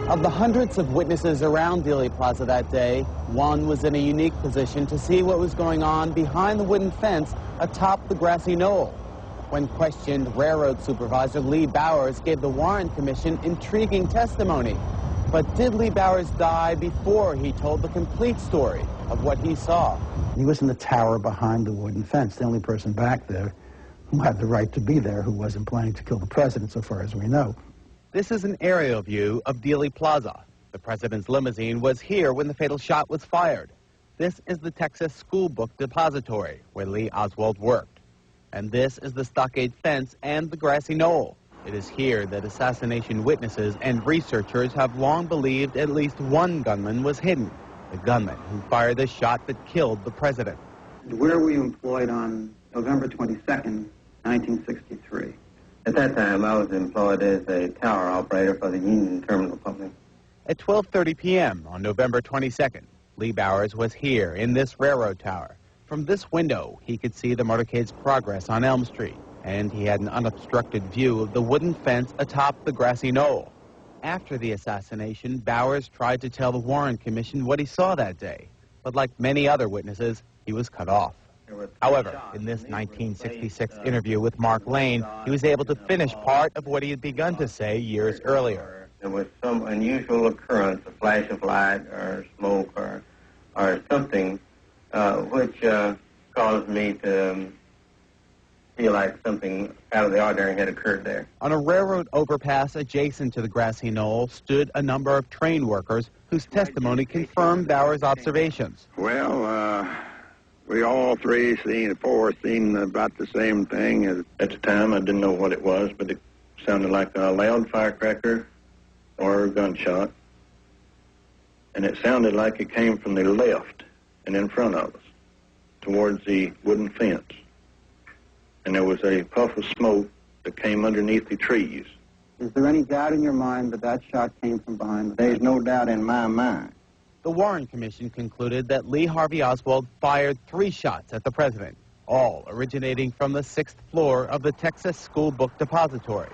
Of the hundreds of witnesses around Dealey Plaza that day, one was in a unique position to see what was going on behind the wooden fence atop the grassy knoll. When questioned, Railroad Supervisor Lee Bowers gave the Warren Commission intriguing testimony. But did Lee Bowers die before he told the complete story of what he saw? He was in the tower behind the wooden fence, the only person back there who had the right to be there, who wasn't planning to kill the president, so far as we know. This is an aerial view of Dealey Plaza. The president's limousine was here when the fatal shot was fired. This is the Texas School Book Depository, where Lee Oswald worked. And this is the stockade fence and the grassy knoll. It is here that assassination witnesses and researchers have long believed at least one gunman was hidden, the gunman who fired the shot that killed the president. Where were you employed on November 22nd, 1963? At that time, I was employed as a tower operator for the Union Terminal Company. At 12:30 p.m. on November 22nd, Lee Bowers was here in this railroad tower. From this window, he could see the motorcade's progress on Elm Street, and he had an unobstructed view of the wooden fence atop the grassy knoll. After the assassination, Bowers tried to tell the Warren Commission what he saw that day, but like many other witnesses, he was cut off. However, in this 1966 interview with Mark Lane, he was able to finish part of what he had begun to say years earlier. There was some unusual occurrence, a flash of light or smoke or something, which caused me to feel like something out of the ordinary had occurred there. On a railroad overpass adjacent to the grassy knoll stood a number of train workers whose testimony confirmed Bowers' observations. Well, we all four seen about the same thing. At the time, I didn't know what it was, but it sounded like a loud firecracker or a gunshot. And it sounded like it came from the left and in front of us, towards the wooden fence. And there was a puff of smoke that came underneath the trees. Is there any doubt in your mind that that shot came from behind the fence? There's no doubt in my mind. The Warren Commission concluded that Lee Harvey Oswald fired 3 shots at the president, all originating from the 6th floor of the Texas School Book Depository.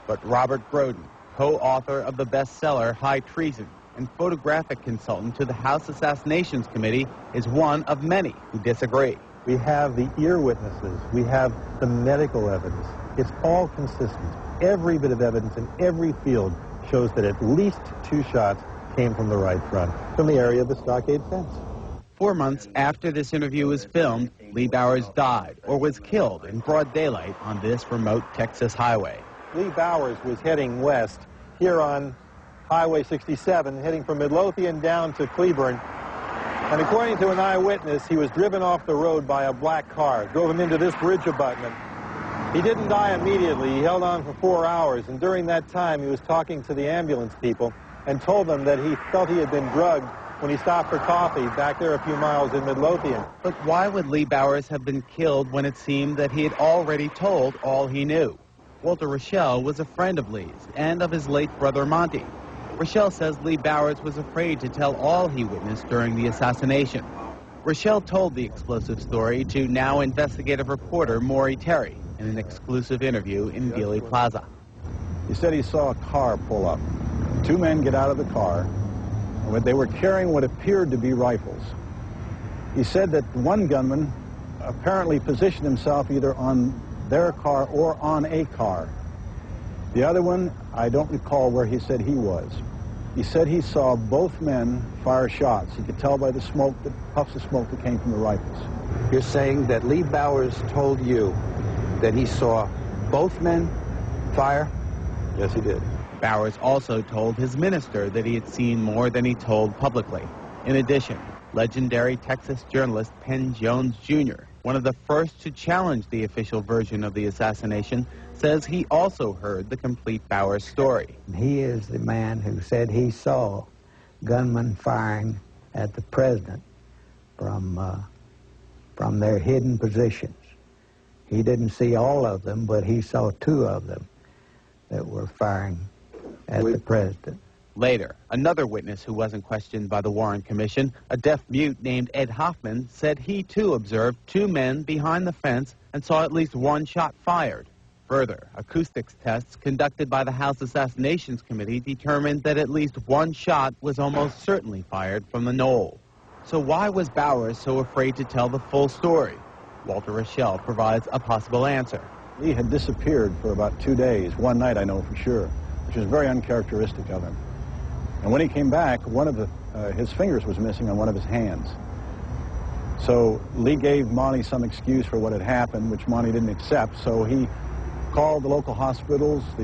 But Robert Groden, co-author of the bestseller High Treason and photographic consultant to the House Assassinations Committee, is one of many who disagree. We have the ear witnesses. We have the medical evidence. It's all consistent. Every bit of evidence in every field shows that at least 2 shots came from the right front, from the area of the stockade fence. 4 months after this interview was filmed, Lee Bowers died or was killed in broad daylight on this remote Texas highway. Lee Bowers was heading west here on Highway 67, heading from Midlothian down to Cleburne. And according to an eyewitness, he was driven off the road by a black car, drove him into this bridge abutment. He didn't die immediately. He held on for 4 hours, and during that time, he was talking to the ambulance people and told them that he felt he had been drugged when he stopped for coffee back there a few miles in Midlothian. But why would Lee Bowers have been killed when it seemed that he had already told all he knew? Walter Rochelle was a friend of Lee's and of his late brother Monty. Rochelle says Lee Bowers was afraid to tell all he witnessed during the assassination. Rochelle told the explosive story to now investigative reporter Maury Terry in an exclusive interview in Dealey Plaza. He said he saw a car pull up. 2 men get out of the car. They were carrying what appeared to be rifles. He said that one gunman apparently positioned himself either on their car or on a car. The other one, I don't recall where he said he was. He said he saw both men fire shots. He could tell by the smoke, the puffs of smoke that came from the rifles. You're saying that Lee Bowers told you that he saw both men fire? Yes, he did. Bowers also told his minister that he had seen more than he told publicly. In addition, legendary Texas journalist Penn Jones Jr., one of the first to challenge the official version of the assassination, says he also heard the complete Bowers story. He is the man who said he saw gunmen firing at the president from their hidden positions. He didn't see all of them, but he saw 2 of them that were firing at the president. Later, another witness who wasn't questioned by the Warren Commission, a deaf mute named Ed Hoffman, said he too observed 2 men behind the fence and saw at least 1 shot fired. Further, acoustics tests conducted by the House Assassinations Committee determined that at least one shot was almost certainly fired from the knoll. So why was Bowers so afraid to tell the full story? Walter Rochelle provides a possible answer. Lee had disappeared for about 2 days, one night I know for sure, which is very uncharacteristic of him. And when he came back, his fingers was missing on one of his hands. So Lee gave Monty some excuse for what had happened, which Monty didn't accept, so he called the local hospitals,